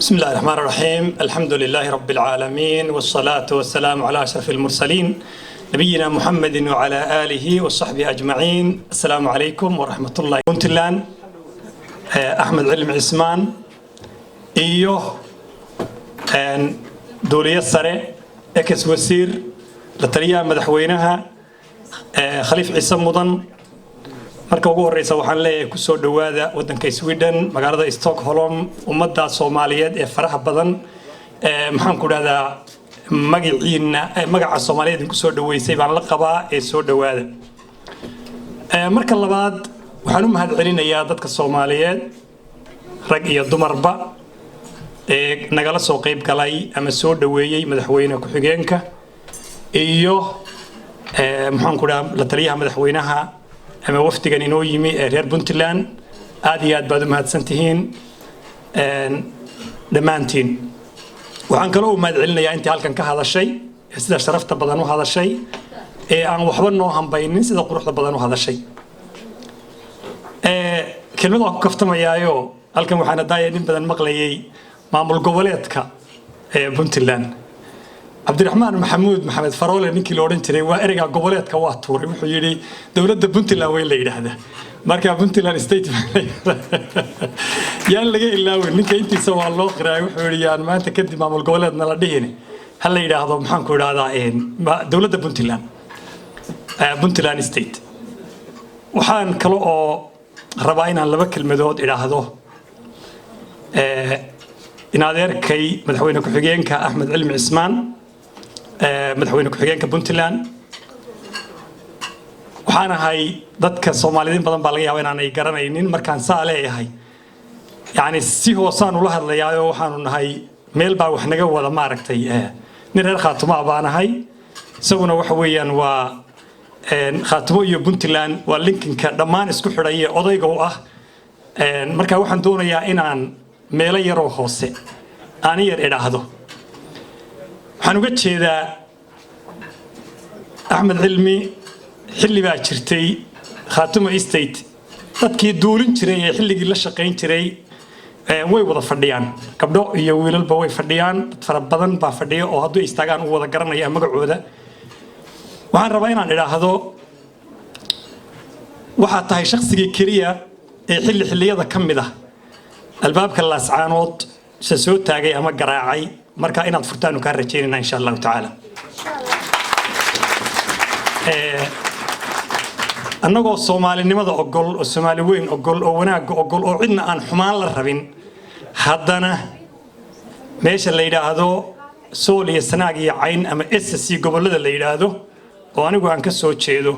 بسم الله الرحمن الرحيم. الحمد لله رب العالمين والصلاة والسلام على أشرف المرسلين نبينا محمد وعلى آله وصحبه أجمعين. السلام عليكم ورحمة الله. puntland أحمد علم عثمان iyo دولية سرة إكس وزير لتريا مدحوينها خليف عيسى مدن marka ugu horeysa waxaan leeyahay ku soo dhawaada wadanka Sweden magaalada Stockholm ummadda Soomaaliyeed ee faraha badan maxaan ku dhahdaa magaca Soomaaliyeed ku soo dhaweysay baan la qabaa ee soo dhawaada marka labaad waxaan u mahadcelinayaa dadka Soomaaliyeed rag iyo dumarba ee nagala soo qayb galay ama soo dhaweeyay madaxweynaha ku xigeenka iyo maxaan ku dhahaa la taliyaha madaxweynaha ama wafdigan inoo yimi reer Puntland aad iyo aad baad u mahadsantihiin dhamaantiin waxaan kaloo u mahadcelinayaa intii halkan ka hadashay sida sharafta badan u hadashay ee aan waxba noo hambaynin sida quruxda badan u hadashay kelmada ku kaftamayaayo halkan waxaan daayay nin badan maqlayay maamul goboleedka Puntland Abdirahmaan Maxamuud Maxamed Faroole ninkii loo oran jiray waa ereyga goboleedka waa tuuray wuxuu yiri dawladda Puntland way la yiraahdaa marka Puntland state yaan laga ilaawin ninka intiisa waa loo qiray wuxuu yiri yaan maanta kadib maamul goboleedna la dhigin hal la yiraahdo maxaan ku yiraahdaa dawladda Puntland state waxaan kale oo rabaa inaan laba kelmadood iraahdo in adeerkay madaxweyne ku xigeenka Axmed Cilmi Cismaan madaxweyne ku xigeenka Puntland waxaan ahay dadka Soomaaliyeed badan baa laga yaabaa inaan ay garanaynin markaan saaleeyahay yaani si hoosaan ula hadlayaayo waxaanu nahay meel baa wax naga wada maaragtay nin reer Khaatumo baan ahay isaguna waxa weeyaan waa Khaatumo iyo Puntland waa linkinka dhammaan isku xidhay odayga u ah marka waxaan doonayaa inaan meelo yar oo hoose aan yar iraahdo waxaan uga jeedaa Axmed Cilmi xilli baa jirtay Khaatumo State dadkii duulin jiray ee xilligii la shaqeyn jiray way wada fadhiyaan gabdho iyo wiilalba way fadhiyaan dad fara badan baa fadhiyo oo haddii istaagaan u wada garanaya magacooda waxaan rabaa inaan iraahdo waxa tahay shakhsigii kaliya ee xilliyada kamid ah albaabka laascaanood soo taagay ama garaacay marka inaad furtaan ka rajeynayna insha Allah taala annagoo Soomaalinimada ogol oo Soomaali weyn ogol oo wanaag ogol oo cidna aan xumaan la rabin haddana meesha la yiraahdo Sool iyo Sanaag iyo Cayn ama SSC gobolada la yiraahdo oo anigu aan ka soo jeedo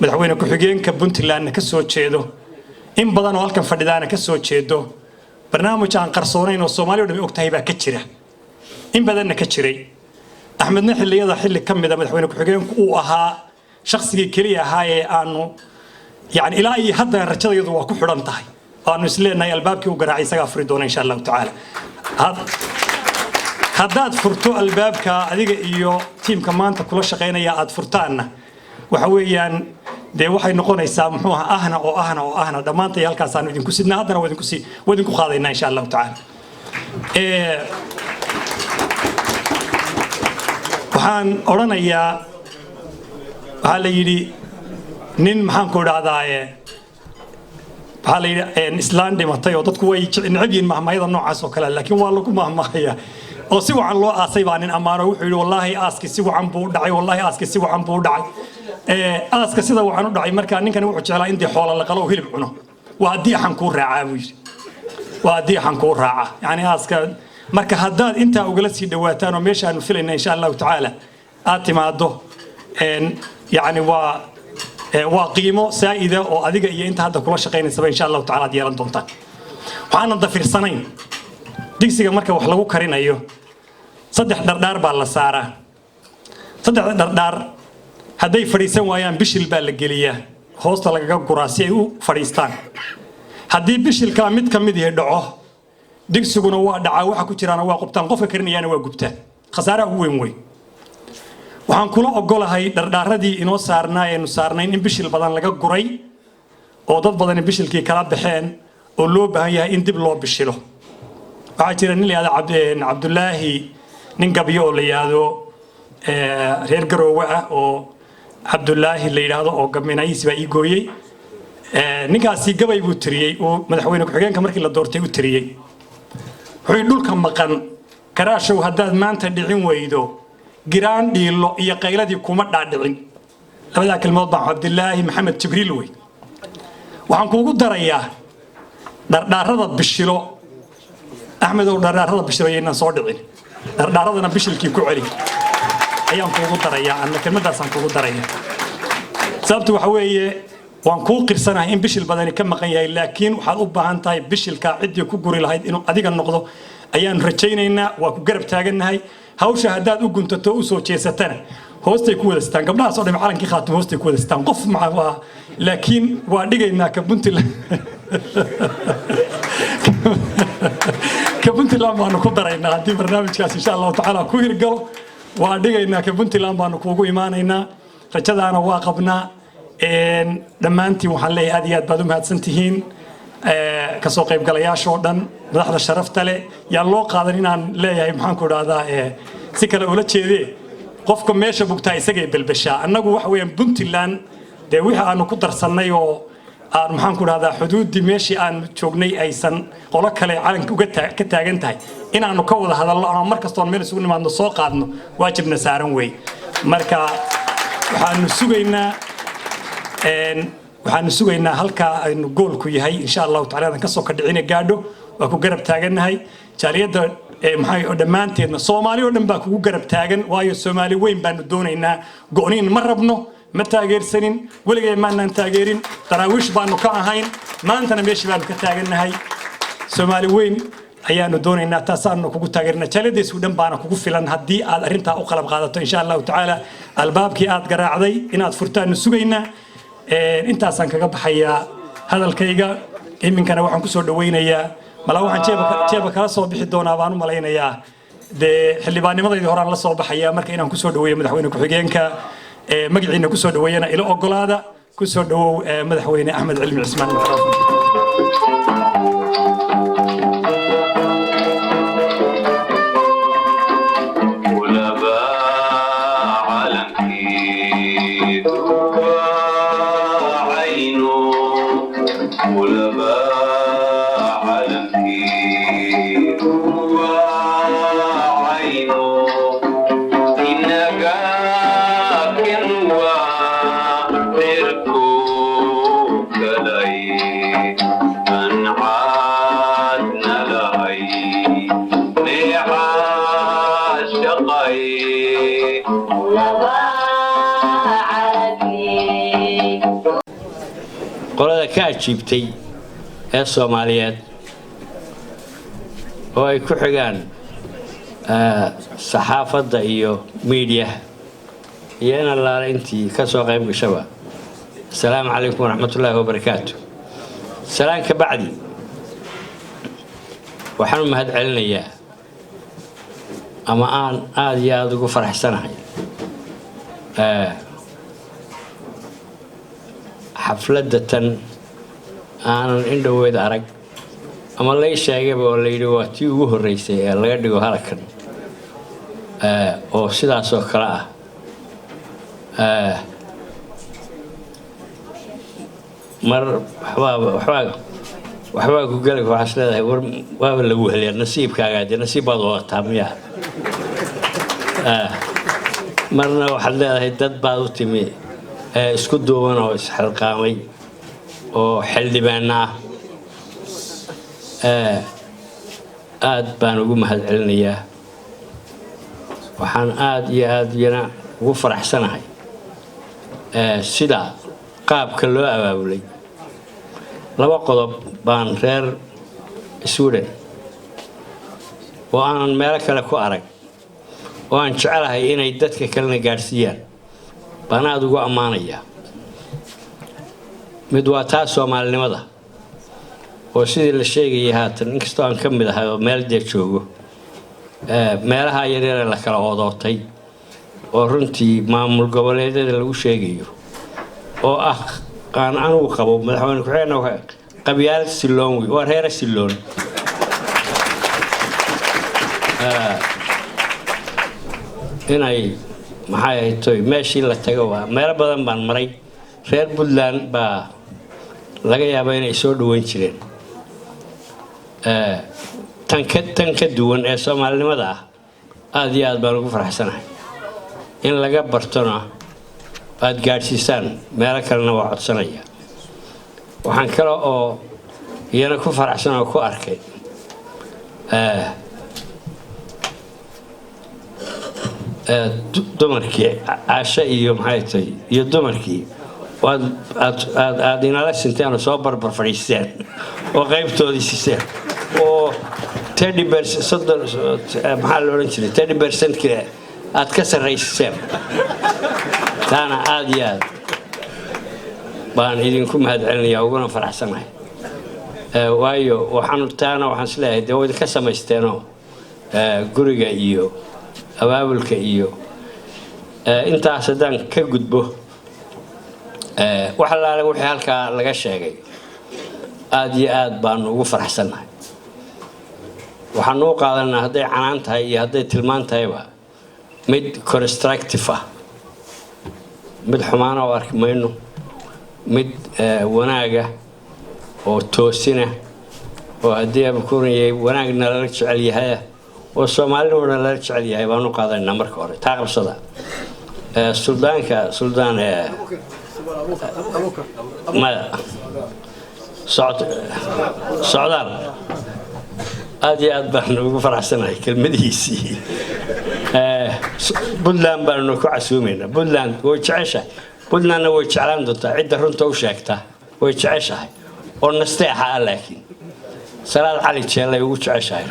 madaxweyne ku xigeenka Puntland ka soo jeedo in badan oo halkan fadhidaana ka soo jeedo barnaamij aan qarsoonayn oo Soomaaliya oo dhan ogtahay baa ka jira in badanna ka jiray Axmedna xilliyada xilli kamid ah madaxweyne ku xigeenku uu ahaa shakhsigii kaliya ahaa ee aanu yaani ilaa iyo hadda rajadayadu waa ku xidhan tahay aanu isleenahay albaabkii u garaacay isaga furi doona insha Allah taala haddaad furto albaabka adiga iyo tiimka maanta kula shaqeynaya aad furtaanna waxa weeyaan de waxay noqonaysaa muxuu ahna dhamaantay halkaas aan idinku sidna haddana wadinku qaadayna insha Allah taala waxaan oranayaa waxa la yiri nin maxaan ku raadaaye waxa la yiri Islaan dhimatay oo dadku way necab yihiin mahmayada noocaas oo kale laakiin waa lagu mahmahaya oo si wacan loo aasay baa nin amaano wuxuu yiri wallahi aaski si wacan buu dhacay aaska sida waxaan u dhacay marka ninkan wuxuu jeclaa in xoolo la qalo hilib cuno waa diixan ku raacaa buu yiri yani aaska marka haddaad inta uga la sii dhawaataan oo meesha aanu filayna insha Allah taala aad timaado yani waa qiimo saa'ida oo adiga iyo inta hadda kula shaqeynaysa insha Allah taala aad yeelan doontaan waxaan dafirsanayn digsiga marka wax lagu karinayo saddex dhardhaar baa la saaraa saddex dhardhaar hadday fadhiisan waayaan bishil baa la geliyaa hoosta lagaga guraa si ay u fadhiistaan haddii bishilka mid ka mid yahay dhaco digsiguna waa dhacaa waxa ku jiraan waa qubtaan qofka karinayaana waa gubtaa khasaare ugu weyn way waxaan kula ogolahay dhardhaaradii inoo saarnayn in bishil badan laga guray oo dad badan bishilkii kala baxeen oo loo baahan yahay in dib loo bishilo وعجرا اللي هذا عبد الله ننقبيه اللي هذا reer garoowe ah oo Cabdullaahi la yiraahdo oo gaminaysi ba iigooyay ninkaasi gabay buu tiriyay oo madaxweyne ku xigeenka markii la doortay uu tiriyay wuxuu dhulka maqan karaashow hadaad maanta dhicin weydo giraan dhiilo iyo qayladii kuma dhaadhicin labada kalmood baa Cabdullaahi Maxamed Jibriil way waxaan kuugu darayaa dhardhaarada bishilo Axmed oo dhardhaarada bishilo inaan soo dhicin dhardhaaradana bishilkii ku celi ayaan kuugu darayaa anna kelmadaasaan kuugu darayaa sababtu waxa weeye waan kuu qirsanahay in bishil badani ka maqan yahay laakiin waxaad u baahan tahay bishilka cidii ku guri lahayd inuu adiga noqdo ayaan rajaynaynaa waa ku garab taaganahay hawsha hadaad u guntato u soo jeesatana hoostay ku wada istaan gabdhaha soo dhimay calankii khaatum hoostay ku wada istaan qof macaa laakiin waa dhigaynaa ka Puntland ka Puntland baanu ku daraynaa hadii barnaamijkaas insha Allah taala ku hirgalo waa dhigaynaa ka Puntland baanu kuugu imaanaynaa rajadaana waa qabnaa dhammaantiin waxaan leeyahay aad iyo aad baad u mahadsantihiin ka soo qayb galayaasha oo dhan madaxda sharafta leh yaa loo qaadan inaan leeyahay maxaan ku raahdaa si kale ula jeedee qofka meesha bugtaa isagay balbashaa annagu waxa weeyaan Puntland de wixii aanu ku darsanay oo aan maxaan ku raahdaa xuduudii meeshii aan joognay aysan qolo kale calanka uga ka taagan tahay inaanu ka wada hadalno ama markastoo meel isugu nimaadno soo qaadno waajibna saaran way marka waxaanu sugaynaa halka aynu goolku yahay insha Allah taala ka soo kadhicina gaadho waa ku garab taaganahay jaaliyada maxay oo dhamaanteedna Soomaali oo dhan baa kugu garab taagan waayo Soomaali weyn baanu doonaynaa go'niin ma rabno ma taageersanin waligeey maanaan taageerin daraawiish baanu ka ahayn maantana meeshii baanu ka taaganahay Soomaali weyn ayaanu doonaynaa taasaanu kugu taageerna jaaliyadiisu dhan baana kugu filan hadii aad arinta u qalab qaadato insha Allah taala albaabkii aad garaacday inaad furtaan sugaynaa intaasaan kaga baxayaa hadalkayga iminkana waxaan ku soo dhaweynayaa mala waxaan jeeba kala soo bixi doonaa baan u malaynayaa de xildhibaannimadayda horaan la soo baxayaa marka inaan ku soo dhaweeyo madaxweyne ku xigeenka magaciina ku soo dhaweeyana ila ogolaada ku soo dhawow madaxweyne Axmed Cilmi Cismaan qolada ka ajiibtay ee Soomaaliyeed oo ay ku xigaan saxaafadda iyo media iyo in Allah intii ka soo qayb gashaba assalaamu calaykum waraxmatullaahi wabarakaatuh salaan ka bacdi waxaan mahad celinayaa ama aan aad iyo aad ugu faraxsanahay xafladda tan aanan indhoweed arag ama lay sheegayba oo la yidhi waa tii ugu horreysay ee laga dhigo halkan oo sidaas oo kale ah mar waxbaa ku galay waxaas leedahay waaba lagu heliyaa nasiibkaagaa dee nasiib baad wadataa miyaa marna waxaad leedahay dad baad u timi isku duuban oo isxilqaamay oo xildhibaan ah aad baan ugu mahad celinayaa waxaan aad iyo aad yana ugu faraxsanahay sida qaabka loo abaabulay laba qodob baan reer Sweden oo aan meel kale ku arag oo aan jecelahay inay dadka kalena gaarsiiyaan baan aad ugu ammaanayaa mid waa taa Soomaalinimada oo sidii la sheegay haatan inkastoo aan ka mid ahay oo meel deeg joogo meelaha yaryar la kala odootay oo runtii maamul goboleedyada lagu sheegayo oo ah qaan anigu qabo madaxweyne ku xigeenka qabyaalad siloon waa reer siloon inay maxay ahayd meeshii la tago waa meelo badan baan maray reer Puntland baa laga yaabaa inay soo dhaweyn jireen tan ka duwan ee Soomaalinimada aad iyo aad baan ugu faraxsanahay in laga bartona aad gaarsiisaan meelo kalena waa codsanaya waxaan kale oo iyana ku faraxsan oo ku arkay dumarkii Caasha iyo maxay tahay iyo dumarkii aad inala sinteen oo soo barbar fadhiisteen oo qaybtoodii siiseen oo 30% maxaa la oran jiray 30% kale aad ka sareyseen taana aad iyo aad baan idinku mahadcelinayaa uguna faraxsanahay waayo waxaan isleeyahay dee way ka sameysteenoo guriga iyo abaabulka iyo intaas haddaan ka gudbo wax allaale wixii halkaa laga sheegay aad iyo aad baan ugu faraxsanahay waxaan u qaadanaa hadday canaan tahay iyo hadday tilmaan tahayba mid constructive ah mid xumaana oo arki mayno mid wanaaga oo toosina oo haddii aaba kuranayay wanaagna lala jecel yahay oo Soomaalina lala jecel yahay baan u qaadanaa marka hore taa qabsada suldaan ما socdaal aad iyo aad baan ugu faraxsanahay kelmadiisii Puntland baan ku casuumayna Puntland way jeceshahay Puntlandna way jeclaan doontaa cidda runta u sheegta way jeceshahay oo nasteexa laakiin salaad cali jeelay ugu jeceshahay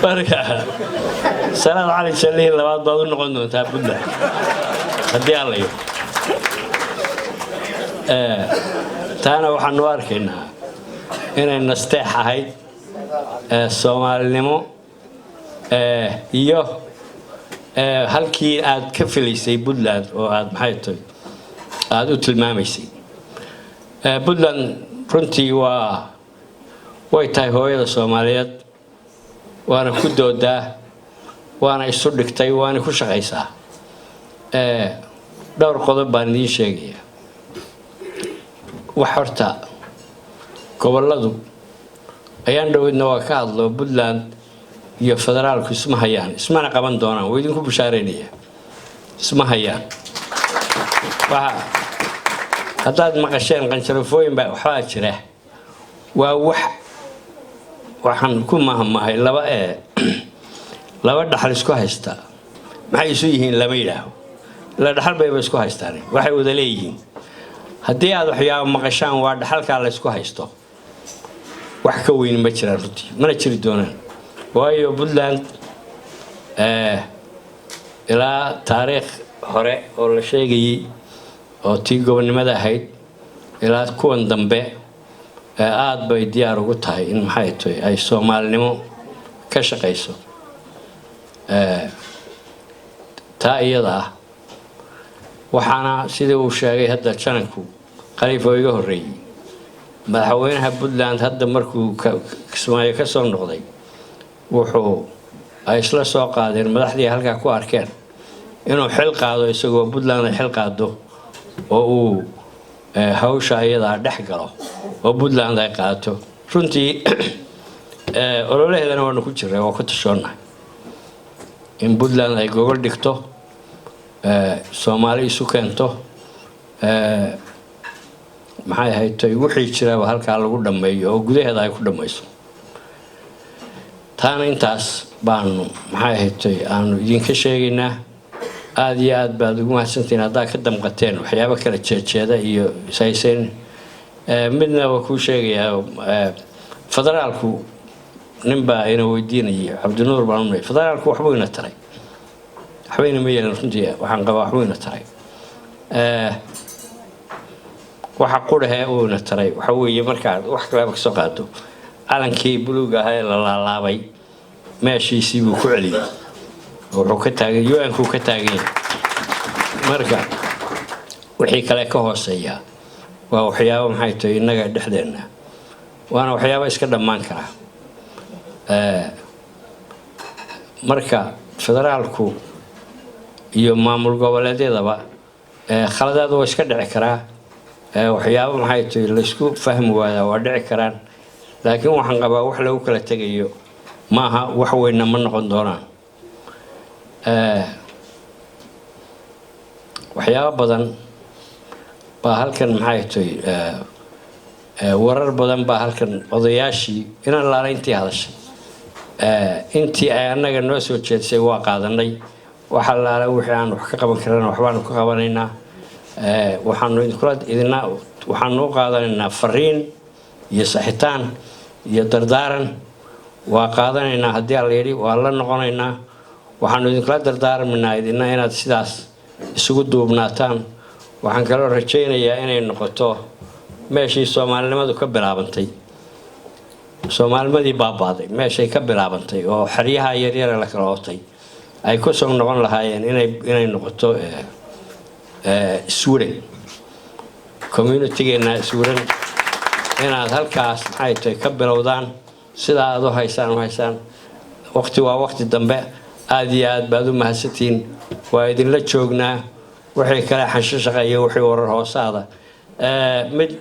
barka salaad cali jeelay labaad baad u noqon doontaa Puntland haddii alla iyo taana waxaan u arkaynaa inay nasteex ahayd Soomaalinimo iyo halkii aad ka filaysay Puntland oo aad maxay tahay aad u tilmaamaysay Puntland runtii way tahay hooyada Soomaaliyeed waana ku doodaa waana isu dhigtay waana ku shaqaysaa dhowr qodob baan idin sheegaya wax horta goboladu ayaan dhaweydna waa ka hadlo Puntland iyo federaalku isma hayaan ismana qaban doonaan way idinku bushaareynaya isma hayaan waxa haddaad maqasheen qanjarafooyin baa waxaa jira waa waxaan ku mahmahay laba dhaxal isku haysta maxay isu yihiin lama yiraaho la dhaxal bay isku haystaan waxay wada leeyihiin haddii aad waxyaabo maqashaan waa dhaxalka la isku haysto wax ka weyn ma jiraan runtii mana jiri doonaan waayo Puntland ilaa taariikh hore oo la sheegayay oo tii gobonimada ahayd ilaa kuwan dambe aad bay diyaar ugu tahay in maxay tahay ay Soomaalinimo ka shaqeyso taa iyada waxaana sidii uu sheegay hadda jananku qaliif oo iga horeeyay madaxweynaha Puntland hadda markuu Kismaayo ka soo noqday wuxuu ay isla soo qaadeen madaxdii halka ku arkeen inuu xil qaado isagoo Puntland ay xil qaado oo uu hawsha iyada dhex galo oo Puntland ay qaato runtii ololaheedana waanu ku jiray oo ku tashoonay in Puntland ay gogol dhigto Soomaali isu keento maxay haytay wixii jira halka lagu dhameeyo oo gudaheeda ay ku dhamayso taana intaas baan maxay haytay aanu idinka sheegaynaa aad iyo aad baad ugu mahadsantiin haddaa ka damqateen waxyaabo kala jeejeeda iyo isayseen midna waa ku sheegayaa federaalku ninba ina weydiinayay Cabdinuur Baanumay federaalku waxbuu ina taray waxbayna ma yeelan runtii waxaan qabaa waxbuu ina taray waxa quraha uu ina taray waxa weeye markaad wax kale ka soo qaado calankii buluuga ah ee la laalaabay meeshiisii buu ku celiyay wuxuu ka taagay UN-ku ka taagay marka wixii kale ka hooseeya waa waxyaabo maxay tahay inaga dhexdeena waana waxyaabo iska dhammaan kara marka federaalku iyo maamul goboleedyadaba khaladaad waa iska dhici karaa waxyaabo maxay tahay la isku fahmi waayaa waa dhici karaan laakiin waxaan qabaa wax lagu kala tagayo maaha wax weyn ma noqon doonaan waxyaabo badan baa halkan maxay tahay warar badan baa halkan odayaashii inaan laalayntii hadashay intii ay annaga noo soo jeedsay waa qaadanay waxa laala wixii aan wax ka qaban karana waxbaanu ka qabanaynaa waxaanu u qaadanaynaa fariin iyo saxitaan iyo dardaaran waa qaadanaynaa haddii alla yidhi waa la noqonaynaa waxaanu idinkula dardaarmaynaa idina inaad sidaas isugu duubnaataan waxaan kaloo rajaynayaa inay noqoto meeshii soomaalinimadu ka bilaabantay soomaalnimadii baabaaday meeshay ka bilaabantay oo xeryaha yaryara la kala ootay ay ku soo noqon lahaayeen inay noqoto Sweden community-geena Sweden inaad halkaas maxay tahay ka bilowdaan sida aad u haysaan waqti waa waqti dambe aad iyo aad baad u mahadsantiin waa idinla joognaa wixii kale xansho shaqeeyo wixii warar hoosaada mid